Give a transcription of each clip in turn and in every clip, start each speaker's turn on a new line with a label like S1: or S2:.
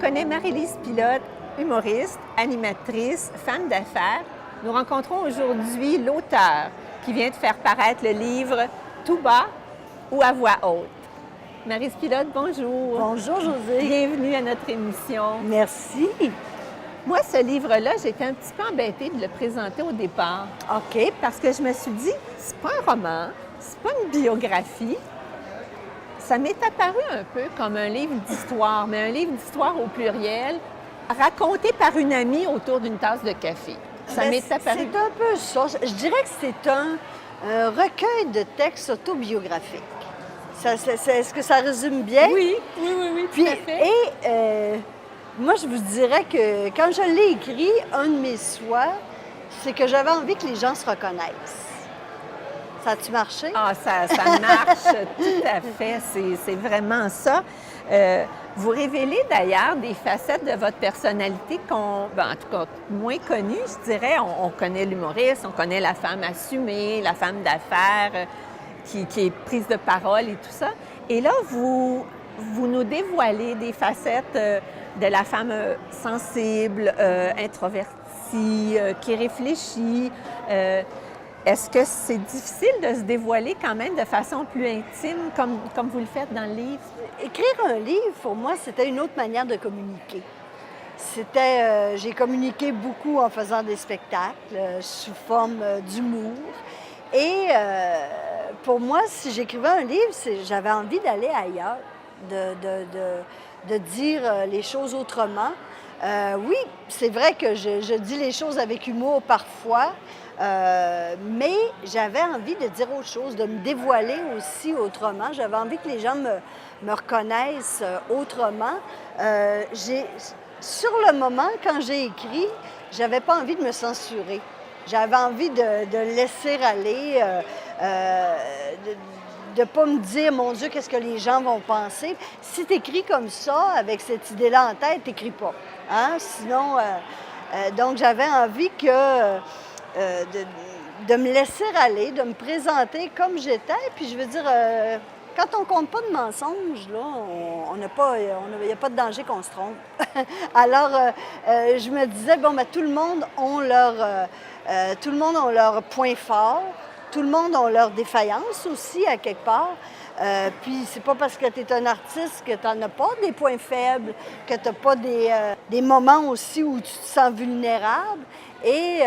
S1: connaît Marie-Lise Pilote, humoriste, animatrice, femme d'affaires. Nous rencontrons aujourd'hui l'auteur qui vient de faire paraître le livre « Tout bas ou à voix haute ». Marie-Lise Pilote, bonjour.
S2: Bonjour, Josée.
S1: Bienvenue à notre émission.
S2: Merci.
S1: Moi, ce livre-là, j'étais un petit peu embêtée de le présenter au départ.
S2: OK.
S1: Parce que je me suis dit, c'est pas un roman, c'est pas une biographie. Ça m'est apparu un peu comme un livre d'histoire, mais un livre d'histoire au pluriel, raconté par une amie autour d'une tasse de café. Ça m'est apparu.
S2: C'est un peu ça. Je dirais que c'est un recueil de textes autobiographiques. Est-ce que ça résume bien?
S1: Oui, tout à fait.
S2: Et moi, je vous dirais que quand je l'ai écrit, un de mes souhaits, c'est que j'avais envie que les gens se reconnaissent. Ça a-tu marché?
S1: Ah, ça marche tout à fait. C'est vraiment ça. Vous révélez d'ailleurs des facettes de votre personnalité en tout cas, moins connues, je dirais. On connaît l'humoriste, on connaît la femme assumée, la femme d'affaires qui est prise de parole et tout ça. Et là, vous nous dévoilez des facettes de la femme sensible, introvertie, qui réfléchit. Est-ce que c'est difficile de se dévoiler quand même de façon plus intime, comme vous le faites dans le livre?
S2: Écrire un livre, pour moi, c'était une autre manière de communiquer. J'ai communiqué beaucoup en faisant des spectacles sous forme d'humour. Et pour moi, si j'écrivais un livre, j'avais envie d'aller ailleurs, de dire les choses autrement. Oui, c'est vrai que je dis les choses avec humour parfois, mais j'avais envie de dire autre chose, de me dévoiler aussi autrement. J'avais envie que les gens me reconnaissent autrement. Sur le moment, quand j'ai écrit, j'avais pas envie de me censurer. J'avais envie de laisser aller, de ne pas me dire, mon Dieu, qu'est-ce que les gens vont penser. Si tu écris comme ça, avec cette idée-là en tête, t'écris pas. Hein? Sinon, donc j'avais envie de me laisser aller, de me présenter comme j'étais. Puis je veux dire, quand on compte pas de mensonges, là, il n'y a pas de danger qu'on se trompe. Alors, je me disais, tout le monde a leur point fort, tout le monde a leur défaillance aussi, à quelque part. Puis c'est pas parce que tu es un artiste que tu n'en as pas des points faibles, que tu n'as pas des moments aussi où tu te sens vulnérable. Et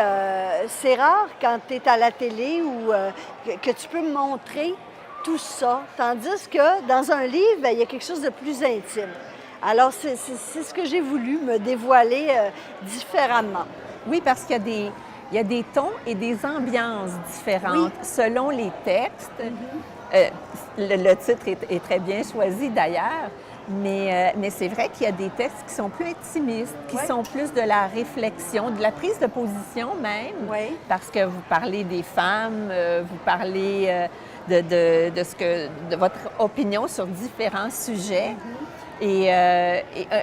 S2: c'est rare quand tu es à la télé ou que tu peux montrer tout ça. Tandis que dans un livre, il y a quelque chose de plus intime. Alors, c'est ce que j'ai voulu, me dévoiler différemment.
S1: Oui, parce qu'il y a des tons et des ambiances différentes selon les textes. Le titre est très bien choisi d'ailleurs, mais c'est vrai qu'il y a des textes qui sont plus intimistes, qui sont plus de la réflexion, de la prise de position même, parce que vous parlez des femmes, vous parlez de votre opinion sur différents sujets. Et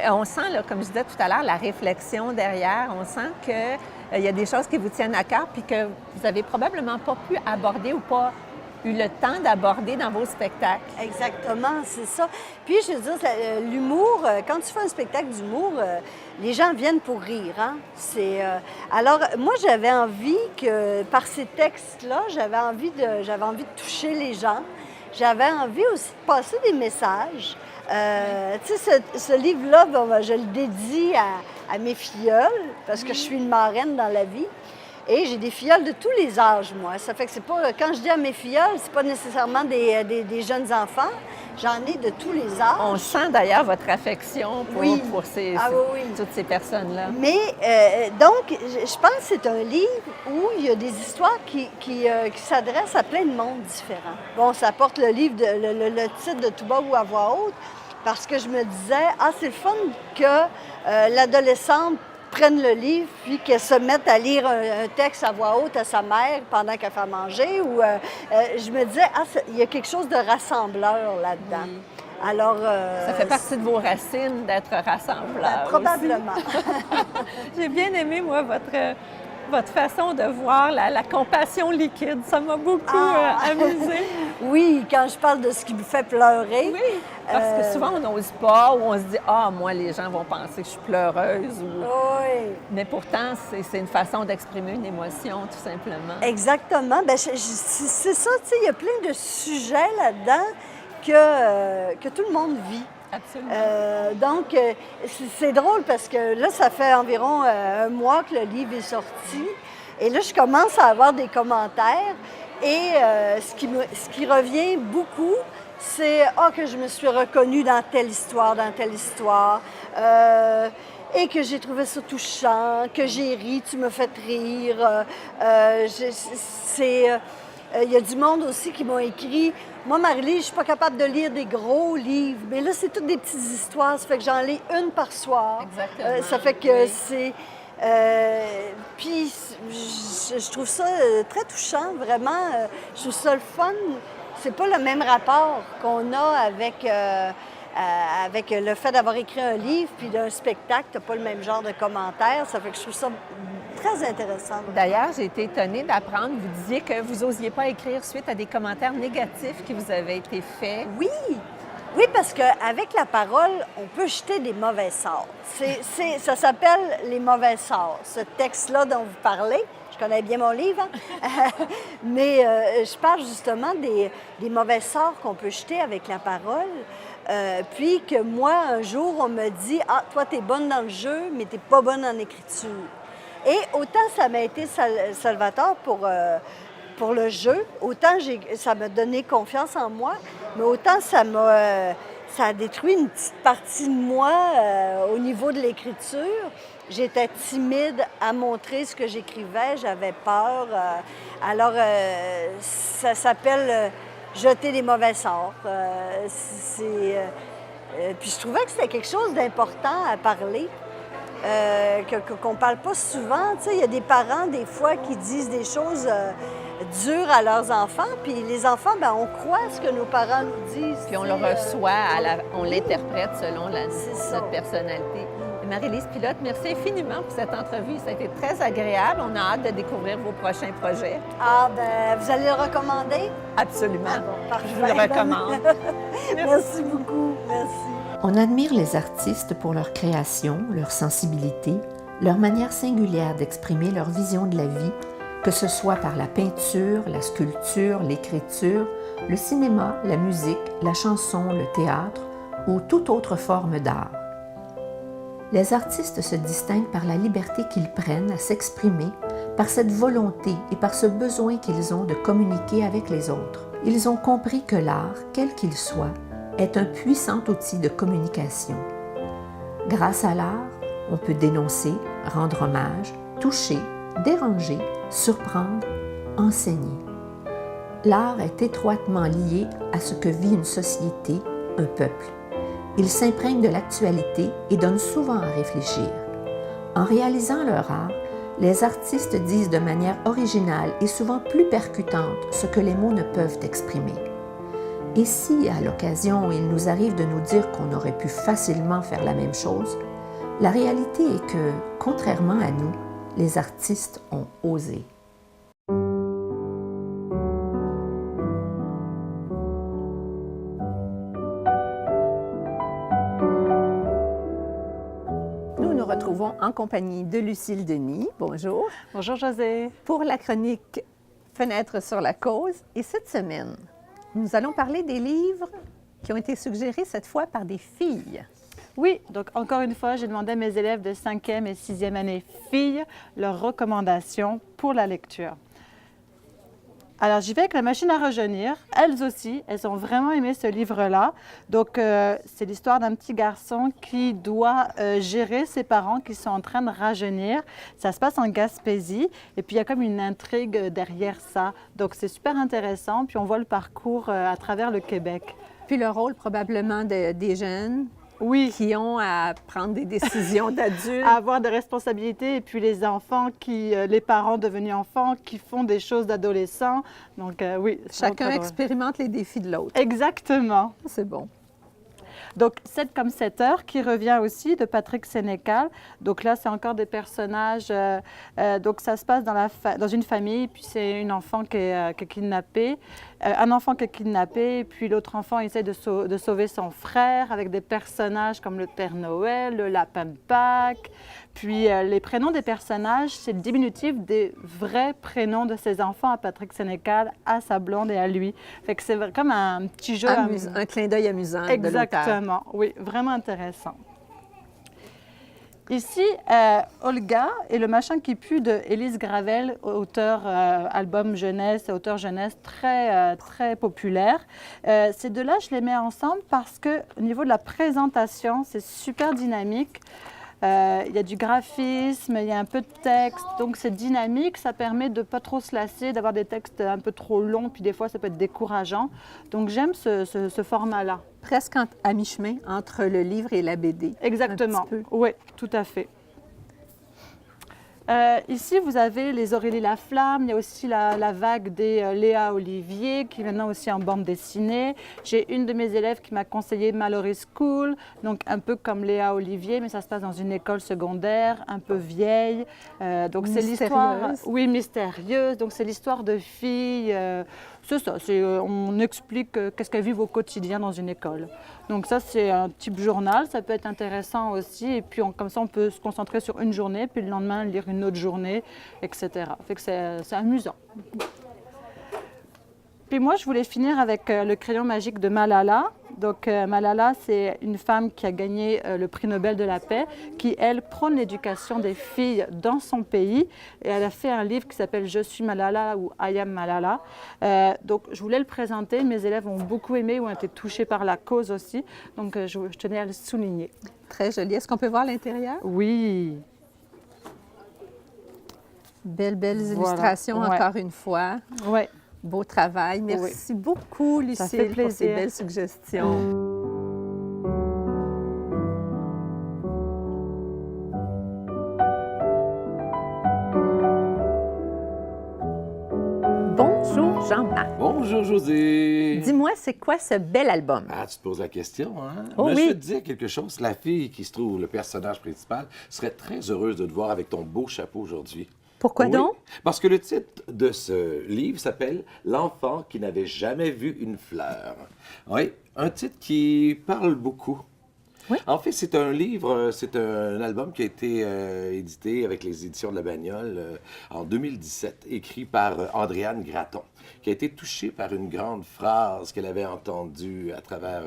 S1: on sent, là, comme je disais tout à l'heure, la réflexion derrière. On sent qu'il y a des choses qui vous tiennent à cœur puis que vous avez probablement pas pu aborder ou pas eu le temps d'aborder dans vos spectacles.
S2: Exactement, c'est ça. Puis, je veux dire, l'humour, quand tu fais un spectacle d'humour, les gens viennent pour rire. Hein? Alors, moi, j'avais envie que, par ces textes-là, j'avais envie de toucher les gens. J'avais envie aussi de passer des messages. Tu sais, ce livre-là, je le dédie à mes filleuls, parce que je suis une marraine dans la vie. Et j'ai des filleuls de tous les âges, moi. Ça fait que c'est pas... Quand je dis à mes filleuls, c'est pas nécessairement des jeunes enfants. J'en ai de tous les âges.
S1: On sent d'ailleurs votre affection pour toutes ces personnes-là.
S2: Mais donc, je pense que c'est un livre où il y a des histoires qui s'adressent à plein de mondes différents. Bon, ça porte le titre de Tout bas ou à voix haute, parce que je me disais, c'est le fun que l'adolescente prenne le livre, puis qu'elle se mette à lire un texte à voix haute à sa mère pendant qu'elle fait manger. Ou je me disais, il y a quelque chose de rassembleur là-dedans. Alors,
S1: ça fait partie de vos racines d'être rassembleur.
S2: Probablement.
S1: J'ai bien aimé, moi, votre façon de voir la compassion liquide. Ça m'a beaucoup amusée.
S2: Oui, quand je parle de ce qui me fait pleurer.
S1: Oui, parce que souvent, on n'ose pas ou on se dit « Ah, moi, les gens vont penser que je suis pleureuse. »
S2: Oui.
S1: Mais pourtant, c'est une façon d'exprimer une émotion, tout simplement.
S2: Exactement. Bien, c'est ça, tu sais, il y a plein de sujets là-dedans que tout le monde vit.
S1: Absolument.
S2: Donc, c'est drôle parce que là, ça fait environ un mois que le livre est sorti. Et là, je commence à avoir des commentaires. Et ce qui revient beaucoup, c'est « Ah, que je me suis reconnue dans telle histoire, et que j'ai trouvé ça touchant, que j'ai ri, tu me fais rire. » Il y a du monde aussi qui m'ont écrit « Moi, Marie-Lise, je ne suis pas capable de lire des gros livres. » Mais là, c'est toutes des petites histoires. Ça fait que j'en lis une par soir.
S1: Exactement.
S2: Ça fait que
S1: oui.
S2: c'est... puis, je trouve ça très touchant, vraiment. Je trouve ça le fun. C'est pas le même rapport qu'on a avec le fait d'avoir écrit un livre, puis d'un spectacle. T'as pas le même genre de commentaires. Ça fait que je trouve ça très intéressant.
S1: D'ailleurs, j'ai été étonnée d'apprendre, vous disiez que vous n'osiez pas écrire suite à des commentaires négatifs qui vous avaient été faits.
S2: Oui! Oui, parce qu'avec la parole, on peut jeter des mauvais sorts. Ça s'appelle les mauvais sorts. Ce texte-là dont vous parlez, je connais bien mon livre, hein? Mais je parle justement des mauvais sorts qu'on peut jeter avec la parole. Puis que moi, un jour, on me dit « Ah, toi, t'es bonne dans le jeu, mais t'es pas bonne en écriture. » Et autant ça m'a été salvateur pour le jeu, autant ça m'a donné confiance en moi, mais autant ça a détruit une petite partie de moi au niveau de l'écriture. J'étais timide à montrer ce que j'écrivais, j'avais peur. Alors, ça s'appelle jeter des mauvais sorts. Puis je trouvais que c'était quelque chose d'important à parler. Qu'on ne parle pas souvent. Tu sais, il y a des parents, des fois, qui disent des choses dures à leurs enfants, puis les enfants, bien, on croit ce que nos parents nous disent.
S1: Puis on le reçoit, on l'interprète selon notre personnalité. Marie-Lise Pilote, merci infiniment pour cette entrevue. Ça a été très agréable. On a hâte de découvrir vos prochains projets.
S2: Ah, bien, vous allez le recommander?
S1: Absolument.
S2: Ah bon, parfait.
S1: Je vous le recommande.
S2: Merci beaucoup. Merci.
S3: On admire les artistes pour leur création, leur sensibilité, leur manière singulière d'exprimer leur vision de la vie, que ce soit par la peinture, la sculpture, l'écriture, le cinéma, la musique, la chanson, le théâtre ou toute autre forme d'art. Les artistes se distinguent par la liberté qu'ils prennent à s'exprimer, par cette volonté et par ce besoin qu'ils ont de communiquer avec les autres. Ils ont compris que l'art, quel qu'il soit, est un puissant outil de communication. Grâce à l'art, on peut dénoncer, rendre hommage, toucher, déranger, surprendre, enseigner. L'art est étroitement lié à ce que vit une société, un peuple. Il s'imprègne de l'actualité et donne souvent à réfléchir. En réalisant leur art, les artistes disent de manière originale et souvent plus percutante ce que les mots ne peuvent exprimer. Et si, à l'occasion, il nous arrive de nous dire qu'on aurait pu facilement faire la même chose, la réalité est que, contrairement à nous, les artistes ont osé.
S1: Nous nous retrouvons en compagnie de Lucille Denis. Bonjour.
S4: Bonjour José.
S1: Pour la chronique Fenêtre sur la cause. Et cette semaine, nous allons parler des livres qui ont été suggérés cette fois par des filles.
S4: Oui, donc encore une fois, j'ai demandé à mes élèves de 5e et 6e année filles leurs recommandations pour la lecture. Alors, j'y vais avec La machine à rajeunir. Elles aussi, elles ont vraiment aimé ce livre-là. Donc, c'est l'histoire d'un petit garçon qui doit gérer ses parents qui sont en train de rajeunir. Ça se passe en Gaspésie et puis il y a comme une intrigue derrière ça. Donc, c'est super intéressant. Puis, on voit le parcours à travers le Québec.
S1: Puis le rôle probablement des jeunes
S4: Oui.
S1: qui ont à prendre des décisions d'adultes.
S4: À avoir des responsabilités et puis les enfants, les parents devenus enfants qui font des choses d'adolescents. Donc oui.
S1: Chacun expérimente les défis de l'autre.
S4: Exactement.
S1: C'est bon.
S4: Donc, 7 comme 7 heures, qui revient aussi de Patrick Sénécal. Donc là, c'est encore des personnages. Donc, ça se passe dans une famille, puis c'est une enfant qui est kidnappée. Un enfant qui est kidnappé, puis l'autre enfant essaie de sauver son frère avec des personnages comme le Père Noël, le Lapin de Pâques. Puis les prénoms des personnages, c'est le diminutif des vrais prénoms de ses enfants à Patrick Sénécal, à sa blonde et à lui. Fait que c'est comme un petit jeu.
S1: Un clin d'œil amusant.
S4: Exactement, oui, vraiment intéressant. Ici, Olga et le machin qui pue de Élise Gravel, auteur album jeunesse, auteur jeunesse très populaire. Ces deux-là, je les mets ensemble parce que au niveau de la présentation, c'est super dynamique. Il y a du graphisme, il y a un peu de texte, donc c'est dynamique, ça permet de ne pas trop se lasser, d'avoir des textes un peu trop longs, puis des fois ça peut être décourageant. Donc j'aime ce format-là.
S1: Presque à mi-chemin entre le livre et la BD.
S4: Exactement, oui, tout à fait. Ici, vous avez les Aurélie Laflamme, il y a aussi la vague des Léa Olivier, qui est maintenant aussi en bande dessinée. J'ai une de mes élèves qui m'a conseillé Mallory School, donc un peu comme Léa Olivier, mais ça se passe dans une école secondaire, un peu vieille. Donc c'est l'histoire... Oui, mystérieuse. Donc c'est l'histoire de filles... c'est ça, on explique qu'est-ce qu'elles vivent au quotidien dans une école. Donc ça, c'est un type journal, ça peut être intéressant aussi. Et puis comme ça, on peut se concentrer sur une journée, puis le lendemain, lire une autre journée, etc. Fait que c'est amusant. Puis moi, je voulais finir avec le crayon magique de Malala. Donc Malala, c'est une femme qui a gagné le prix Nobel de la paix, qui, elle, prône l'éducation des filles dans son pays. Et elle a fait un livre qui s'appelle « Je suis Malala » ou « I am Malala ». Donc je voulais le présenter. Mes élèves ont beaucoup aimé ou ont été touchés par la cause aussi. Donc je tenais à le souligner.
S1: Très joli. Est-ce qu'on peut voir l'intérieur?
S4: Oui.
S1: Belles illustrations, encore une fois.
S4: Oui.
S1: Beau travail. Merci beaucoup, Lucille, pour ces belles suggestions. Bonjour, Jean-Marc.
S5: Bonjour, José.
S1: Dis-moi, c'est quoi ce bel album?
S5: Ah, tu te poses la question, hein?
S1: Oh,
S5: mais
S1: oui.
S5: je vais te dire quelque chose. La fille qui se trouve le personnage principal serait très heureuse de te voir avec ton beau chapeau aujourd'hui.
S1: Pourquoi
S5: Oui,
S1: donc?
S5: parce que le titre de ce livre s'appelle « L'enfant qui n'avait jamais vu une fleur ». Oui, un titre qui parle beaucoup.
S1: Oui.
S5: En fait, c'est un livre, c'est un album qui a été édité avec les éditions de La Bagnole en 2017, écrit par Andréane Gratton, qui a été touchée par une grande phrase qu'elle avait entendue à travers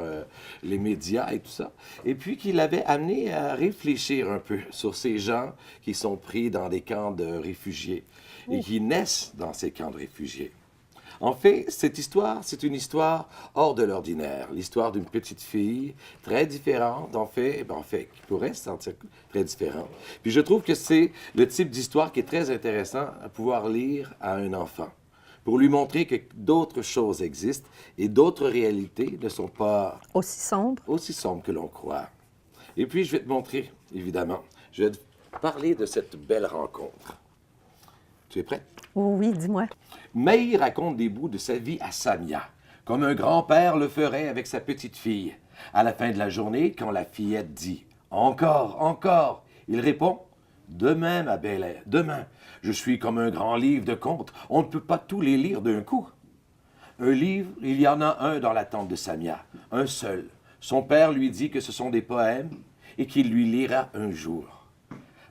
S5: les médias et tout ça, et puis qui l'avait amenée à réfléchir un peu sur ces gens qui sont pris dans des camps de réfugiés et qui naissent dans ces camps de réfugiés. En fait, cette histoire, c'est une histoire hors de l'ordinaire. L'histoire d'une petite fille très différente, en fait, qui pourrait se sentir très différente. Puis je trouve que c'est le type d'histoire qui est très intéressant à pouvoir lire à un enfant, pour lui montrer que d'autres choses existent et d'autres réalités ne sont pas
S1: aussi sombres
S5: que l'on croit. Et puis, je vais te montrer, évidemment, je vais te parler de cette belle rencontre. Tu es prête?
S1: Oui, dis-moi.
S5: Maï raconte des bouts de sa vie à Samia, comme un grand-père le ferait avec sa petite-fille. À la fin de la journée, quand la fillette dit « Encore, encore », il répond « Demain, ma belle, demain. Je suis comme un grand livre de contes. On ne peut pas tous les lire d'un coup. » Un livre, il y en a un dans la tente de Samia, un seul. Son père lui dit que ce sont des poèmes et qu'il lui lira un jour.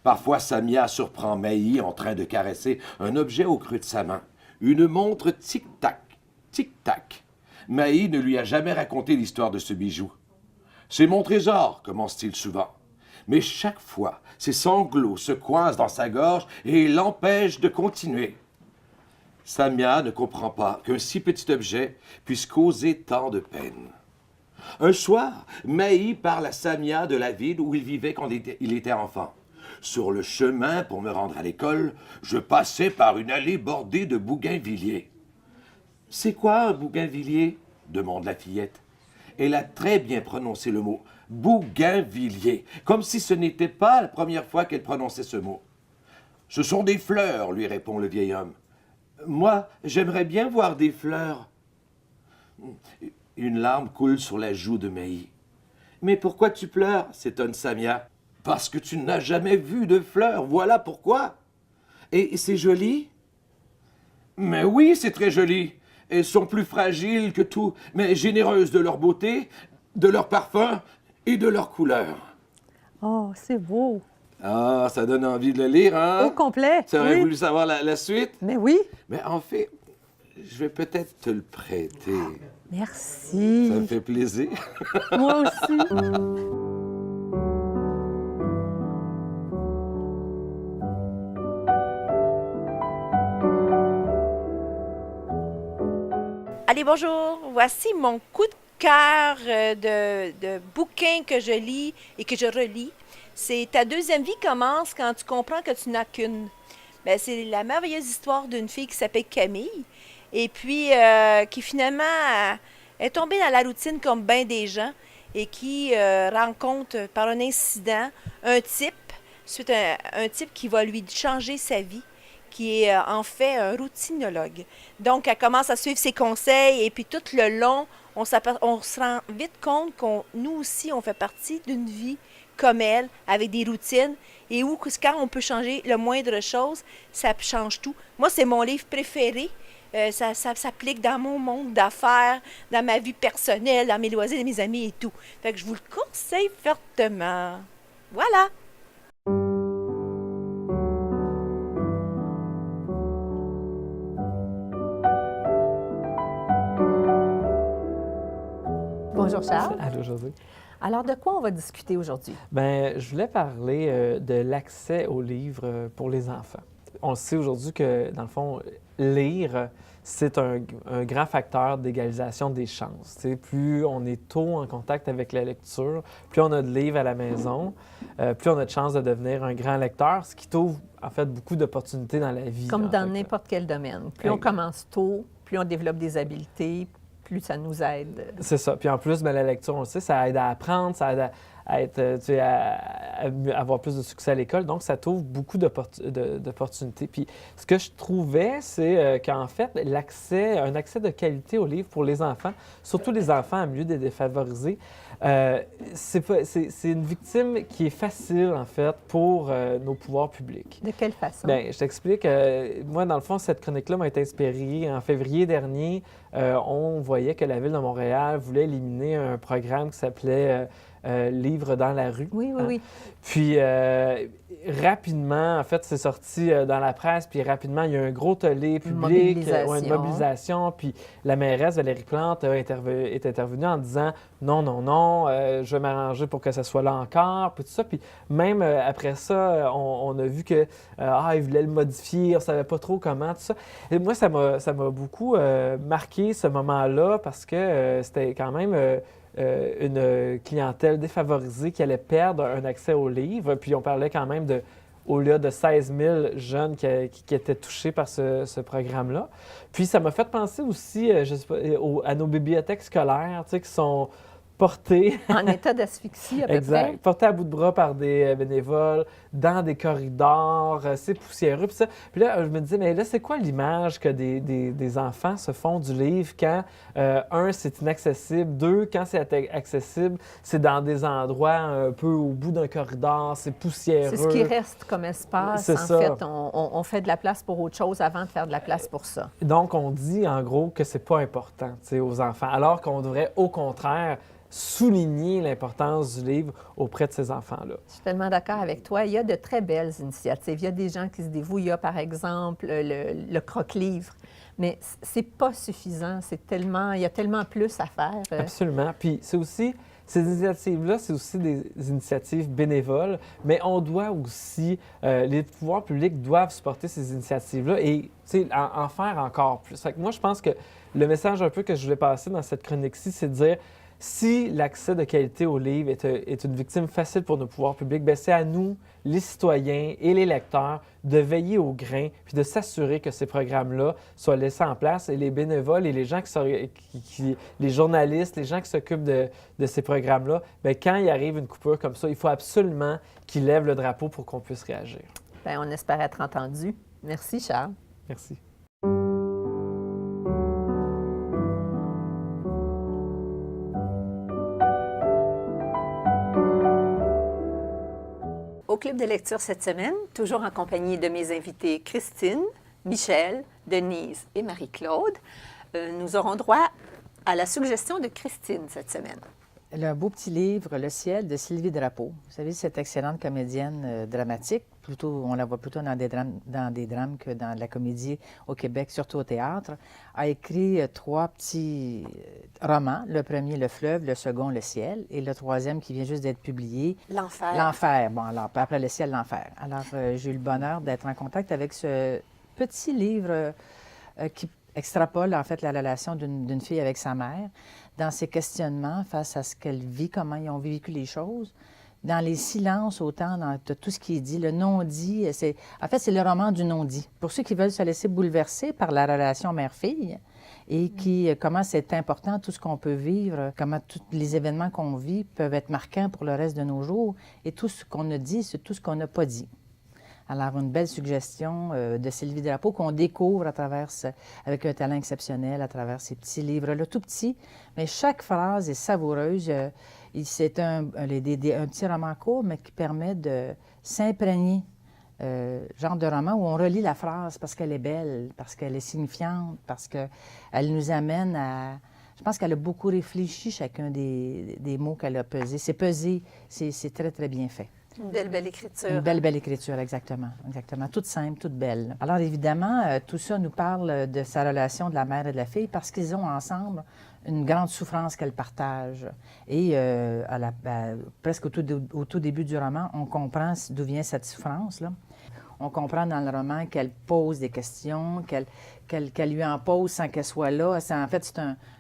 S5: Parfois, Samia surprend Maï en train de caresser un objet au creux de sa main. Une montre tic-tac, tic-tac. Maï ne lui a jamais raconté l'histoire de ce bijou. « C'est mon trésor », commence-t-il souvent. Mais chaque fois, ses sanglots se coincent dans sa gorge et l'empêchent de continuer. Samia ne comprend pas qu'un si petit objet puisse causer tant de peine. Un soir, Maï parle à Samia de la ville où il vivait quand il était enfant. Sur le chemin pour me rendre à l'école, je passais par une allée bordée de bougainvilliers. « C'est quoi un bougainvillier ?» demande la fillette. Elle a très bien prononcé le mot « bougainvillier », comme si ce n'était pas la première fois qu'elle prononçait ce mot. « Ce sont des fleurs », lui répond le vieil homme. « Moi, j'aimerais bien voir des fleurs. » Une larme coule sur la joue de Maï. Mais pourquoi tu pleures s'étonne Samia. Parce que tu n'as jamais vu de fleurs, voilà pourquoi. Et c'est joli? Mais oui, c'est très joli. Elles sont plus fragiles que tout, mais généreuses de leur beauté, de leur parfum et de leur couleur.
S2: Oh, c'est beau.
S5: Ah, ça donne envie de le lire, hein?
S2: Au complet.
S5: Tu aurais
S2: oui.
S5: voulu savoir la suite?
S2: Mais oui.
S5: Mais en fait, je vais peut-être te le prêter.
S2: Merci.
S5: Ça me fait plaisir.
S2: Moi aussi.
S6: Allez, bonjour. Voici mon coup de cœur de bouquin que je lis et que je relis. C'est Ta deuxième vie commence quand tu comprends que tu n'as qu'une. Ben, c'est la merveilleuse histoire d'une fille qui s'appelle Camille et puis qui finalement est tombée dans la routine comme bien des gens et qui rencontre par un incident un type, un type qui va lui changer sa vie, qui est en fait un routinologue. Donc, elle commence à suivre ses conseils et puis tout le long, on se rend vite compte qu'on nous aussi, on fait partie d'une vie comme elle, avec des routines, et où quand on peut changer le moindre chose, ça change tout. Moi, c'est mon livre préféré. Ça s'applique dans mon monde d'affaires, dans ma vie personnelle, dans mes loisirs, mes amis et tout. Fait que je vous le conseille fortement. Voilà!
S1: Bonjour Charles.
S7: Allô, José.
S1: Alors, de quoi on va discuter aujourd'hui?
S7: Bien, je voulais parler de l'accès aux livres pour les enfants. On sait aujourd'hui que, dans le fond, lire, c'est un grand facteur d'égalisation des chances. Tu sais, plus on est tôt en contact avec la lecture, plus on a de livres à la maison, plus on a de chances de devenir un grand lecteur, ce qui t'ouvre, en fait, beaucoup d'opportunités dans la vie.
S1: Comme dans
S7: fait.
S1: n'importe quel domaine. Plus on commence tôt, plus on développe des habiletés, plus ça nous aide.
S7: C'est ça. Puis en plus, bien, la lecture, on le sait, ça aide à apprendre, ça aide à être, tu sais, à avoir plus de succès à l'école. Donc, ça t'ouvre beaucoup d'opportunités. Puis ce que je trouvais, c'est qu'en fait, un accès de qualité aux livres pour les enfants, surtout les enfants à milieu défavorisés, c'est une victime qui est facile, en fait, pour nos pouvoirs publics.
S1: De quelle façon?
S7: Bien, je t'explique. Moi, dans le fond, cette chronique-là m'a été inspirée. En février dernier, on voyait que la Ville de Montréal voulait éliminer un programme qui s'appelait Livres dans la rue.
S1: Oui, oui, oui.
S7: Puis, rapidement, en fait, c'est sorti dans la presse, puis rapidement, il y a un gros tollé public, une mobilisation, puis la mairesse Valérie Plante est intervenue en disant « Non, non, non, je vais m'arranger pour que ça soit là encore », puis tout ça. Puis même après ça, on a vu que ils voulaient le modifier, on ne savait pas trop comment, tout ça. Et moi, ça m'a beaucoup marqué ce moment-là, parce que c'était quand même... une clientèle défavorisée qui allait perdre un accès aux livres. Puis on parlait quand même au-delà de 16 000 jeunes qui étaient touchés par ce programme-là. Puis ça m'a fait penser aussi, je sais pas, à nos bibliothèques scolaires, tu sais, qui sont portées...
S1: En état d'asphyxie, à peu
S7: exact.
S1: près.
S7: Portées à bout de bras par des bénévoles, dans des corridors, c'est poussiéreux. Puis, ça. Puis là, je me disais, mais là, c'est quoi l'image que des enfants se font du livre quand, un, c'est inaccessible, deux, quand c'est accessible, c'est dans des endroits un peu au bout d'un corridor, c'est poussiéreux.
S1: C'est ce qui reste comme espace.
S7: C'est
S1: en
S7: ça.
S1: fait, on fait de la place pour autre chose avant de faire de la place pour ça.
S7: Donc, on dit, en gros, que c'est pas important, tu sais, aux enfants, alors qu'on devrait, au contraire, souligner l'importance du livre auprès de ces enfants-là.
S1: Je suis tellement d'accord avec toi. Il y a de très belles initiatives. Il y a des gens qui se dévouent. Il y a, par exemple, le croque-livre. Mais c'est pas suffisant. Il y a tellement plus à faire.
S7: Absolument. Puis c'est aussi, ces initiatives-là, c'est aussi des initiatives bénévoles, mais on doit aussi, les pouvoirs publics doivent supporter ces initiatives-là et en faire encore plus. Fait que moi, je pense que le message un peu que je voulais passer dans cette chronique-ci, c'est de dire, si l'accès de qualité aux livres est une victime facile pour nos pouvoirs publics, bien, c'est à nous, les citoyens et les lecteurs, de veiller au grain puis de s'assurer que ces programmes-là soient laissés en place. Et les bénévoles et les gens les journalistes, les gens qui s'occupent de ces programmes-là, bien, quand il arrive une coupure comme ça, il faut absolument qu'ils lèvent le drapeau pour qu'on puisse réagir.
S1: Bien, on espère être entendu. Merci, Charles.
S7: Merci.
S1: Club de lecture cette semaine, toujours en compagnie de mes invités Christine, Michel, Denise et Marie-Claude. Nous aurons droit à la suggestion de Christine cette semaine.
S8: Le beau petit livre, Le ciel, de Sylvie Drapeau. Vous savez, cette excellente comédienne dramatique, on la voit plutôt dans des drames que dans la comédie au Québec, surtout au théâtre, a écrit 3 petits romans. Le premier, Le fleuve, le second, Le ciel, et le troisième qui vient juste d'être publié,
S1: L'enfer.
S8: L'enfer. Bon, alors, après Le ciel, L'enfer. Alors, j'ai eu le bonheur d'être en contact avec ce petit livre qui extrapole, en fait, la relation d'une fille avec sa mère, dans ses questionnements face à ce qu'elle vit, comment ils ont vécu les choses, dans les silences autant, dans tout ce qui est dit, le non-dit. En fait, c'est le roman du non-dit. Pour ceux qui veulent se laisser bouleverser par la relation mère-fille et comment c'est important, tout ce qu'on peut vivre, comment tous les événements qu'on vit peuvent être marquants pour le reste de nos jours, et tout ce qu'on a dit, c'est tout ce qu'on n'a pas dit. Alors, une belle suggestion de Sylvie Drapeau qu'on découvre avec un talent exceptionnel à travers ces petits livres-là, tout petits, mais chaque phrase est savoureuse. C'est un petit roman court, mais qui permet de s'imprégner, genre de roman où on relit la phrase parce qu'elle est belle, parce qu'elle est signifiante, parce qu'elle nous amène à... Je pense qu'elle a beaucoup réfléchi chacun des mots qu'elle a pesés. C'est pesé, c'est très, très bien fait.
S1: Une belle écriture.
S8: Une belle écriture, exactement. Toute simple, toute belle. Alors, évidemment, tout ça nous parle de sa relation de la mère et de la fille parce qu'ils ont ensemble une grande souffrance qu'elles partagent. Et presque au tout début du roman, on comprend d'où vient cette souffrance-là. On comprend dans le roman qu'elle pose des questions, qu'elle lui en pose sans qu'elle soit là. En fait,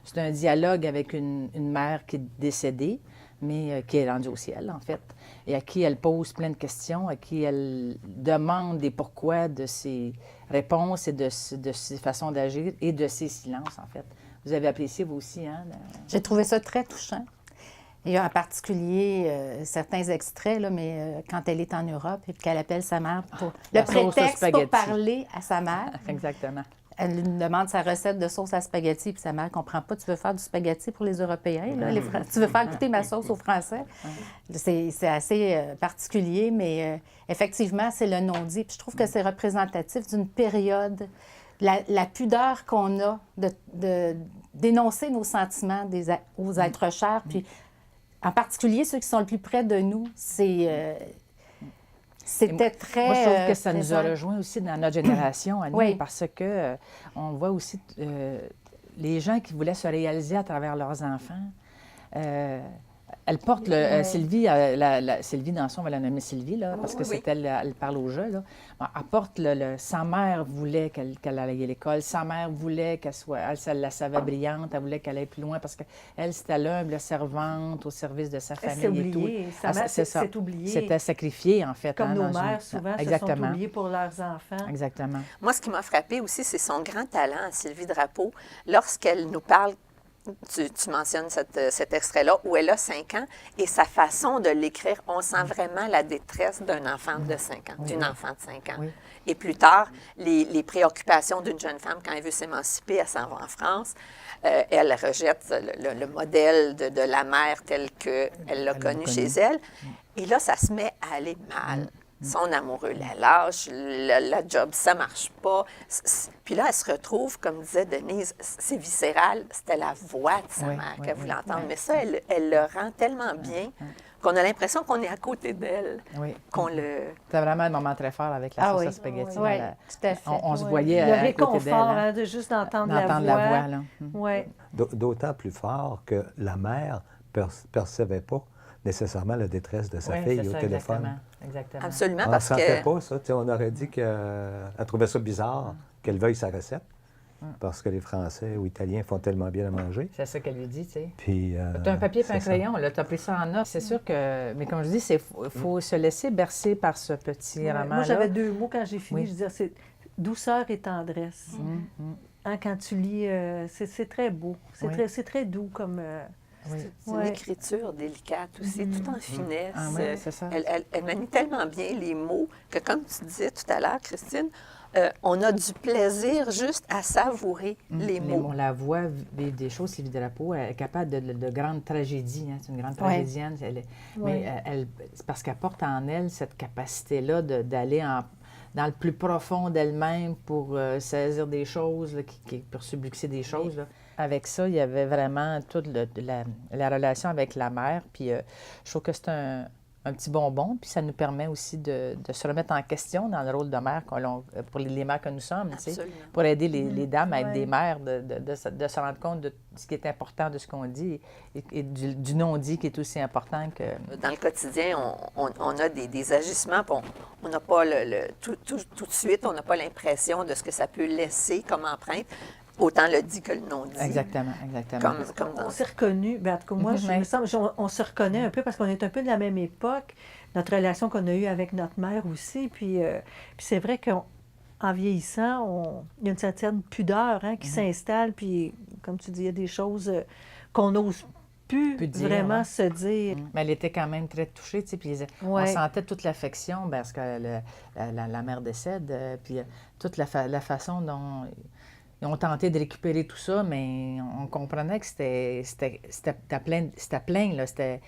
S8: c'est un dialogue avec une mère qui est décédée, mais qui est rendue au ciel, en fait, et à qui elle pose plein de questions, à qui elle demande des pourquoi de ses réponses et de ses façons d'agir et de ses silences, en fait. Vous avez apprécié, vous aussi, hein?
S9: J'ai trouvé ça très touchant. Il y a en particulier certains extraits, là, mais quand elle est en Europe et qu'elle appelle sa mère pour le prétexte pour parler à sa mère.
S8: Exactement.
S9: Elle lui demande sa recette de sauce à spaghetti, puis sa mère ne comprend pas. Tu veux faire du spaghetti pour les Européens, là, tu veux faire goûter ma sauce aux Français. C'est assez particulier, mais effectivement, c'est le non-dit. Puis je trouve que c'est représentatif d'une période, la pudeur qu'on a de dénoncer nos sentiments aux êtres chers. Puis en particulier, ceux qui sont le plus près de nous, c'était très...
S8: Moi, je trouve que ça nous a rejoints aussi dans notre génération, à nous,
S9: oui.
S8: Parce que on voit aussi les gens qui voulaient se réaliser à travers leurs enfants. Elle porte Sylvie, Sylvie Danson, on va la nommer Sylvie, là, parce que c'est elle parle au jeu. Là. Elle porte sa mère voulait qu'elle aille à l'école, sa mère voulait elle la savait brillante, elle voulait qu'elle aille plus loin parce qu'elle, c'était l'humble servante au service de sa famille.
S2: Elle s'est oubliée. Sa mère s'est oubliée.
S8: C'était sacrifiée, en fait.
S2: Comme nos mères, souvent, se sont oubliées pour leurs enfants.
S8: Exactement.
S1: Moi, ce qui m'a frappée aussi, c'est son grand talent, Sylvie Drapeau, lorsqu'elle nous parle. Tu mentionnes cet extrait-là, où elle a 5 ans, et sa façon de l'écrire, on sent vraiment la détresse d'un enfant de 5 ans, d'une enfant de 5 ans. Oui. Et plus tard, les préoccupations d'une jeune femme quand elle veut s'émanciper, elle s'en va en France, elle rejette le modèle de la mère tel qu'elle l'a connu chez elle, et là, ça se met à aller mal. Son amoureux la lâche, la job, ça marche pas. Puis là, elle se retrouve, comme disait Denise, c'est viscéral, c'était la voix de sa mère qu'elle voulait entendre. Mais ça, elle le rend tellement bien qu'on a l'impression qu'on est à côté d'elle. Oui.
S8: C'était vraiment un moment très fort avec la sauce à spaghetti.
S9: Oui, tout à fait.
S8: On se voyait
S2: le
S8: à côté d'elle.
S2: réconfort de juste d'entendre la voix.
S8: Là.
S2: Oui.
S10: D'autant plus fort que la mère ne percevait pas nécessairement la détresse de sa fille au téléphone.
S8: Exactement.
S1: Absolument,
S10: on
S1: parce que...
S10: ne sentait pas ça. On aurait dit qu'elle trouvait ça bizarre qu'elle veuille sa recette, parce que les Français ou Italiens font tellement bien à manger.
S8: C'est ça qu'elle lui dit, tu sais.
S10: Puis...
S8: tu as un papier et un crayon, là, tu as pris ça en or. C'est sûr que... Mais comme je dis, il faut se laisser bercer par ce petit roman-là.
S2: Moi, j'avais 2 mots quand j'ai fini. Je disais, c'est douceur et tendresse. Hein, quand tu lis, c'est très beau. C'est très doux comme...
S1: C'est une écriture délicate aussi, tout en finesse.
S8: Ah oui, c'est ça.
S1: Elle manie tellement bien les mots que, comme tu disais tout à l'heure, Christine, on a du plaisir juste à savourer les mots.
S8: On la voit vivre des choses, Sylvie Drapeau. Elle est capable de grandes tragédies. Hein, c'est une grande tragédienne. Mais c'est parce qu'elle porte en elle cette capacité-là d'aller dans le plus profond d'elle-même pour saisir des choses, là, pour subluxer des choses. Là. Avec ça, il y avait vraiment toute la relation avec la mère. Puis je trouve que c'est un petit bonbon, puis ça nous permet aussi de se remettre en question dans le rôle de mère pour les mères que nous sommes, pour aider les dames à être des mères, de se rendre compte de ce qui est important de ce qu'on dit et du non-dit qui est aussi important que...
S1: Dans le quotidien, on a des agissements, puis on n'a pas tout de suite, on n'a pas l'impression de ce que ça peut laisser comme empreinte. Autant le dit que le non-dit.
S8: Exactement.
S11: On s'est reconnus, en tout cas, moi, il me semble, on se reconnaît un peu parce qu'on est un peu de la même époque, notre relation qu'on a eue avec notre mère aussi, puis c'est vrai qu'en vieillissant, il y a une certaine pudeur qui s'installe, puis comme tu dis, il y a des choses qu'on n'ose plus dire, vraiment se dire.
S8: Mais elle était quand même très touchée, tu sais, puis on sentait toute l'affection parce que la mère décède, puis toute la façon dont... Ils ont tenté de récupérer tout ça, mais on comprenait que c'était plein, là. C'était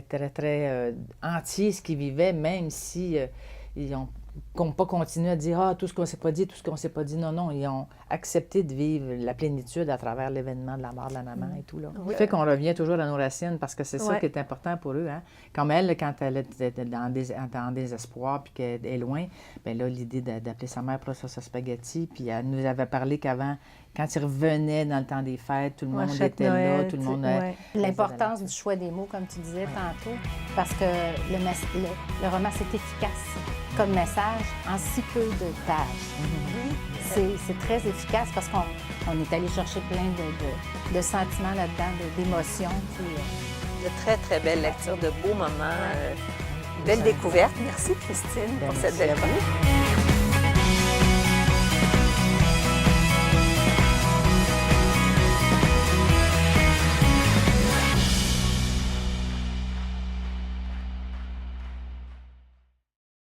S8: très, très entier ce qu'ils vivaient, même si ils n'ont pas continué à dire « tout ce qu'on s'est pas dit, tout ce qu'on s'est pas dit ». Non, ils ont accepté de vivre la plénitude à travers l'événement de la mort de la maman et tout, là. Ça fait qu'on revient toujours à nos racines, parce que c'est ça qui est important pour eux, hein. Comme elle, quand elle était dans désespoir puis qu'elle est loin, bien là, l'idée d'appeler sa mère pour sa spaghetti, puis elle nous avait parlé qu'avant, quand il revenait dans le temps des fêtes, tout le monde était
S11: Noël,
S8: là, tout le monde...
S9: L'importance du choix des mots, comme tu disais tantôt, parce que le roman, c'est efficace comme message en si peu de pages. C'est très efficace parce qu'on est allé chercher plein de sentiments là-dedans, d'émotions.
S1: De très, très belles lectures, de beaux moments. Belle découverte. Merci, Christine, pour cette belle chronique.